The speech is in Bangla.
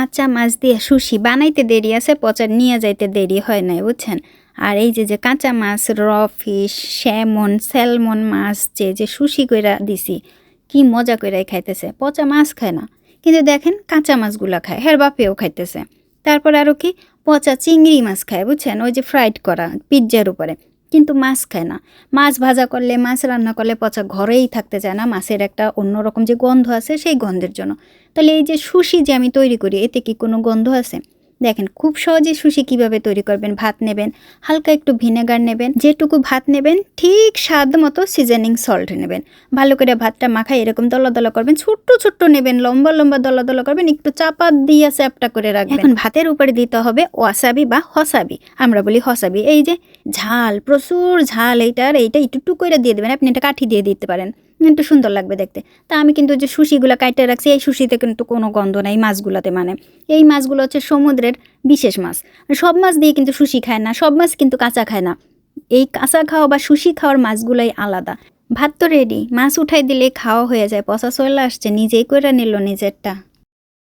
কাঁচা মাছ দিয়ে সুশি বানাইতে দেরি আছে, পচা নিয়ে যাইতে দেরি হয় নাই, বুঝছেন। আর এই যে কাঁচা মাছ, র ফিশ, স্যালমন মাছ যে সুশি কইরা দিছি, কি মজা কইরাই খাইতেছে। পচা মাছ খায় না, কিন্তু দেখেন কাঁচা মাছগুলা খায়, হের বাপেও খাইতেছে। তারপর আরও কি পচা চিংড়ি মাছ খায়, বুঝছেন, ওই যে ফ্রাইড করা পিৎজার উপরে, কিন্তু মাছ খায় না। মাছ ভাজা করলে, মাছ রান্না করলে পচা ঘরেই থাকতে চায় না, মাছের একটা অন্যরকম যে গন্ধ আছে সেই গন্ধের জন্য। তাহলে এই যে সুশি যে আমি তৈরি করি, এতে কি কোনো গন্ধ আছে? দেখেন খুব সহজে সুশি কিভাবে তৈরি করবেন। ভাত নেবেন, হালকা একটু ভিনেগার নেবেন, যেটুকু ভাত নেবেন ঠিক স্বাদ মতো সিজনিং সল্ট নেবেন। ভালো করে ভাতটা মাখায় এরকম দলা দলা করবেন, ছোট্ট ছোট্ট নেবেন, লম্বা লম্বা দলা দলা করবেন, একটু চাপা দিয়ে চ্যাপটা করে রাখবেন। এখন ভাতের উপরে দিতে হবে ওয়াসাবি বা হসাবি, আমরা বলি হসাবি। এই যে ঝাল, প্রচুর ঝাল, এইটা একটু করে দিয়ে দেবেন। আপনি এটা কাঠি দিয়ে দিতে পারেন, একটু সুন্দর লাগবে দেখতে। তা আমি কিন্তু যে সুশিগুলো কাইটে রাখছি, এই সুশিতে কিন্তু কোনো গন্ধ নেই মাছগুলোতে। মানে এই মাছগুলো হচ্ছে সমুদ্রের বিশেষ মাছ। সব মাছ দিয়ে কিন্তু সুশি খায় না, সব মাছ কিন্তু কাঁচা খায় না। এই কাঁচা খাওয়া বা সুশি খাওয়ার মাছগুলোই আলাদা। ভাত তো রেডি, মাছ উঠাই দিলে খাওয়া হয়ে যায়। পচা চলে আসছে, নিজেই করে নিল নিজেরটা।